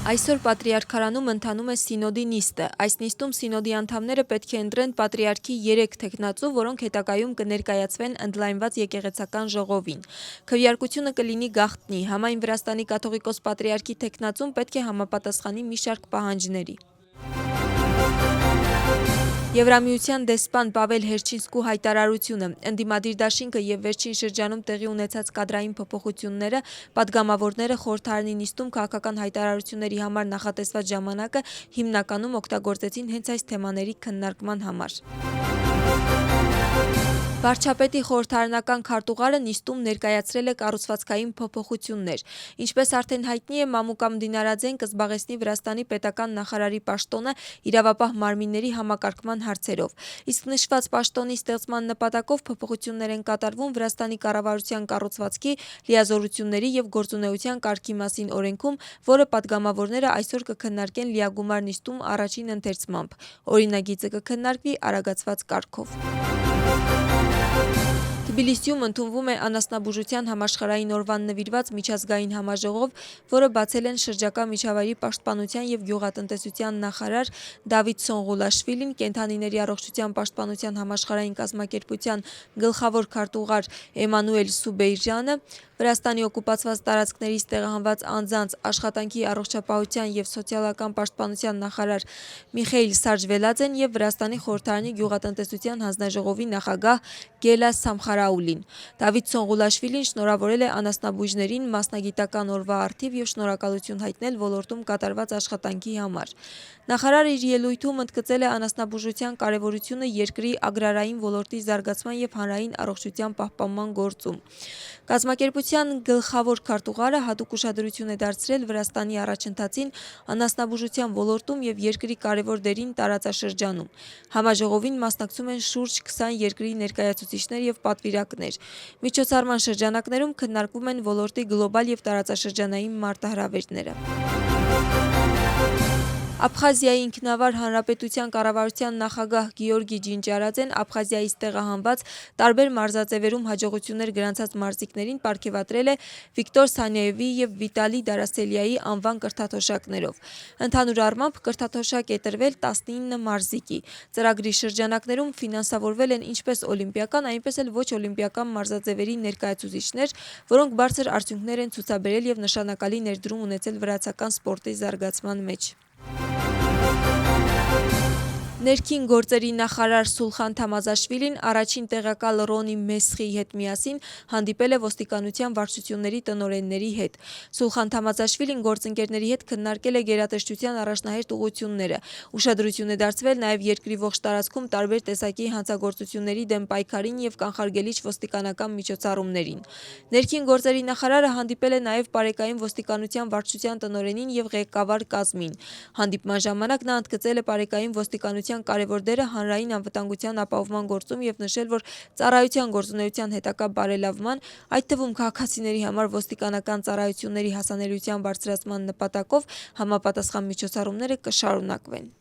Այսօր Պատրիարքարանում ընթանում է Սինոդի նիստը։ Այս նիստում Սինոդի անդամները պետք է ընտրեն Պատրիարքի 3 թեկնածու, որոնք հետագայում կներկայացվեն ընդլայնված եկեղեցական ժողովին։ Քվեարկությունը կլինի գաղտնի։ Համայն Վրաստանի կաթողիկոս Պատրիարքի թեկնածուն պետք է համապատասխանի մի շարք պահանջների։ Եվրամիության դեսպան Պավել Հերչինսկու հայտարարությունը, ընդդիմադիր դաշինքը եւ վերջին շրջանում տեղի ունեցած կադրային փոփոխությունները, պատգամավորները խորհրդարանի նիստում քաղաքական հայտարարությունների համար նախատեսված ժամանակը հիմնականում օգտագործեցին հենց այս թեմաների քննարկման համար։ Վարչապետի խորհրդարանական քարտուղարը նիստում ներկայացրել է կառուցվածքային փոփոխություններ։ Ինչպես արդեն հայտնի է, Մամուկամ Դինարաձեն կզբաղեցնի Վրաստանի պետական նախարարի պաշտոնը իրավապահ մարմինների համակարգման հարցերով։ Իսկ նշված պաշտոնի ստեղծման նպատակով փոփոխություններ են կատարվում Վրաստանի կառավարության կառուցվածքի, լիազորությունների եւ գործունեության կարգի մասին օրենքում, որը պատգամավորները այսօր կքննարկեն լիագումար նիստում առաջին ընթերցմամբ։ Օրինագիծը կքննարկվի արագացված կարգով։ Թբիլիսիում ընդունվում է անասնաբուժության համաշխարհային օրվան նվիրված միջազգային համաժողով, որը բացել են շրջակա միջավայրի պաշտպանության եւ գյուղատնտեսության նախարար Դավիթ Սոնղուլաշվիլին, կենդանիների առողջության պաշտպանության համաշխարհային կազմակերպության գլխավոր քարտուղար Էմանուել Սուբեյրյանը, Վրաստանի օկուպացված տարածքներից տեղահանված անձանց աշխատանքի, առողջապահության եւ սոցիալական պաշտպանության նախարար Միխեիլ Սաջվելաձեն եւ Վրաստանի խորհրդարանի գյուղատնտեսության հանձնաժողովի նախագահ Գելա Սամխարաուլին։ Դավիթ Սոնղուլաշվիլին շնորհավորել է անասնաբույժներին մասնագիտական օրվա առթիվ եւ շնորհակալություն հայտնել ոլորտում կատարված աշխատանքի համար։ Նախարարը իր ելույթում ընդգծել է անասնաբուժության կարևորությունը երկրի ագրարային ոլորտի զարգացման եւ հանրային առողջության պահպանման գործում։ Կազմակերպության գլխավոր քարտուղարը հատուկ ուշադրություն է դարձրել Վրաստանի առաջընթացին անասնաբուժության ոլորտում եւ երկրի կարևոր դերին տարածաշրջանում։ Համաժողովին մասնակցում են շուրջ 20 երկրի ներկայացուցիչներ եւ պատվիրակներ։ Միջոցառման շրջանակներում քննարկվում են ոլորտի գլոբալ եւ տարածաշրջանային մարտահրավերները։ Աբխազիայի ինքնավար հանրապետության կառավարության նախագահ Գեորգի Ջինջարաձեն Աբխազիայից տեղահանված տարբեր մարզաձևերում հաջողություններ գրանցած մարզիկներին պարգևատրել է Վիկտոր Սանյաևի եւ Վիտալի Դարասելյայի անվան կրթաթոշակներով։ Ընդհանուր առմամբ կրթաթոշակ է տրվել 19 մարզիկի։ Ծրագրի շրջանակներում ֆինանսավորվել են ինչպես օլիմպիական, այնպես էլ ոչ օլիմպիական մարզաձևերի ներկայացուցիչներ, որոնք բարձր արդյունքներ են ցուցաբերել եւ նշանակալի ներդրում ունեցել վրացական սպորտի զարգացման մեջ։ Ներքին գործերի նախարար Սուլխան Թամազաշվիլին առաջին տեղակալ Ռոնի Մեսխի հետ միասին հանդիպել է ոստիկանության վարչությունների տնօրենների հետ։ Սուլխան Թամազաշվիլին գործընկերների հետ քննարկել է գերատեսչության առաջնահերթ ուղղությունները։ Ուշադրություն է դարձվել նաև երկրի ողջ տարածքում տարբեր տեսակի հանցագործությունների դեմ պայքարին եւ կանխարգելիչ ոստիկանական միջոցառումներին։ Ներքին գործերի նախարարը հանդիպել է նաև Պարեկային ոստիկանության վարչության տնօրենին եւ ղեկավար կազմին։ Հանդիպման ժամանակ նա ընդգծել է Պարեկային ոստիկանության կարևոր դերը հանրային անվտանգության ապահովման գործում եւ նշել, որ ծառայության գործունեության հետագա բարելավման, այդ թվում քաղաքացիների համար ոստիկանական ծառայությունների հասանելիության բարձրացման նպատակով համապատասխան միջոցառումները կշարունակվեն։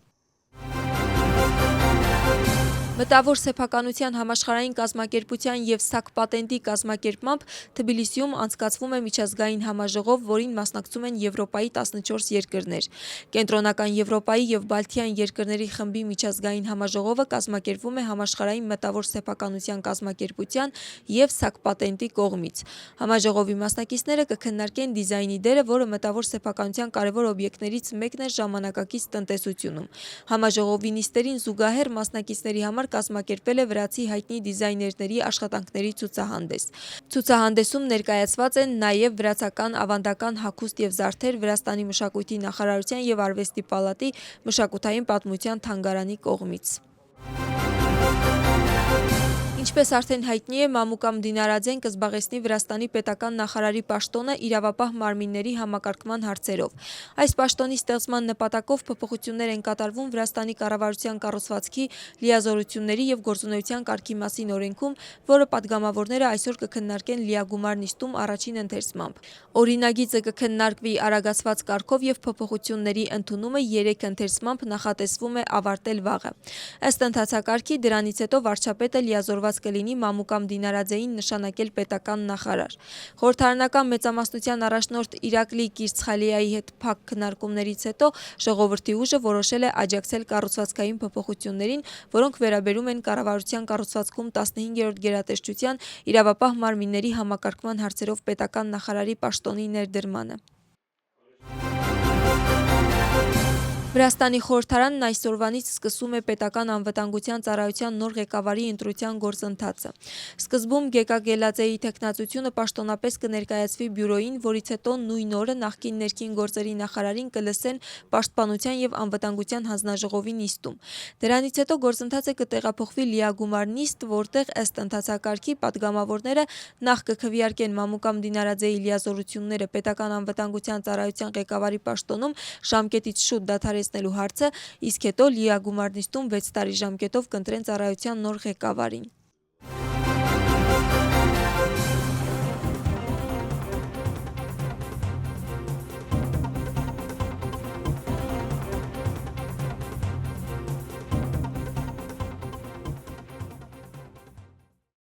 Մտավոր սեփականության համաշխարհային կազմակերպության եւ ՍԱԿ պատենտի կազմակերպմամբ Թբիլիսիում անցկացվում է միջազգային համաժողով, որին մասնակցում են Եվրոպայի 14 երկրներ։ Կենտրոնական Եվրոպայի եւ Բալթյան երկրների խմբի միջազգային համաժողովը կազմակերպվում է համաշխարհային մտավոր սեփականության կազմակերպության եւ ՍԱԿ պատենտի կողմից։ Համաժողովի մասնակիցները կքննարկեն դիզայնի դերը, որը մտավոր սեփականության կարևոր օբյեկտներից մեկն է ժամանակակից տնտեսությունում։ Համաժողովի նիստերին զուգահեռ մասնակիցների համար կազմակերպել է վրացի հայտնի դիզայներների աշխատանքների ցուցահանդես։ Ցուցահանդեսում ներկայացված են նաև վրացական ավանդական հագուստ եւ զարդեր Վրաստանի մշակույթի նախարարության եւ արվեստի պալատի մշակութային պատմության թանգարանի կողմից։ Ինչպես արդեն հայտնի է, Մամուկամ Դինարաձեն կզբաղեցնի Վրաստանի պետական նախարարի պաշտոնը իրավապահ մարմինների համակարգման հարցերով։ Այս պաշտոնի ստեղծման նպատակով փոփոխություններ են կատարվում Վրաստանի կառավարության կառուցվածքի, լիազորությունների եւ գործունեության կարգի մասին օրենքում, որը պատգամավորները այսօր կքննարկեն լիագումար նիստում առաջին ընթերցմամբ։ Օրինագիծը կքննարկվի արագացված կարգով եւ փոփոխությունների ընդունումը 3 ընթերցմամբ նախատեսվում է ավարտել վաղը։ Ըստ ընթացակարգի դրանից հետո վարչապետը լիազորված ընդունված կլինի Մամուկամ Դինարաձեին նշանակել պետական նախարար։ Խորհրդարանական մեծամասնության առաջնորդ Իրակլի Կիրցխալիայի հետ փակ քննարկումներից հետո ժողովրդի ուժը որոշել է աջակցել կառուցվածքային փոփոխություններին, որոնք վերաբերում են կառավարության կառուցվածքում 15-րդ գերատեսչության իրավապահ մարմինների համակարգման հարցերով պետական նախարարի պաշտոնի ներդրմանը։ Վրաստանի խորհրդարանն այսօրվանից սկսում է պետական անվտանգության ծառայության նոր ղեկավարի ընտրության գործընթացը։ Սկզբում Գեկա Գելաձեի թեկնածությունը պաշտոնապես կներկայացվի բյուրոյին, որից հետո նույն օրը նախկին ներքին գործերի նախարարին կլսեն պաշտպանության եւ անվտանգության հանձնաժողովի նիստում։ Դրանից հետո գործընթացը կտեղափոխվի լիագումար նիստ, որտեղ ըստ ընթացակարգի պատգամավորները նախ կքվեարկեն Մամուկամ Դինարաձեի լիազորությունները պետական անվտանգության ծառայության ղեկավարի պաշտոնում ժամկետից շուտ դադարեցնելու հարցը, իսկ հետո լիագումար նիստում 6 տարի ժամկետով կընտրեն ծառայության նոր ղեկավարին։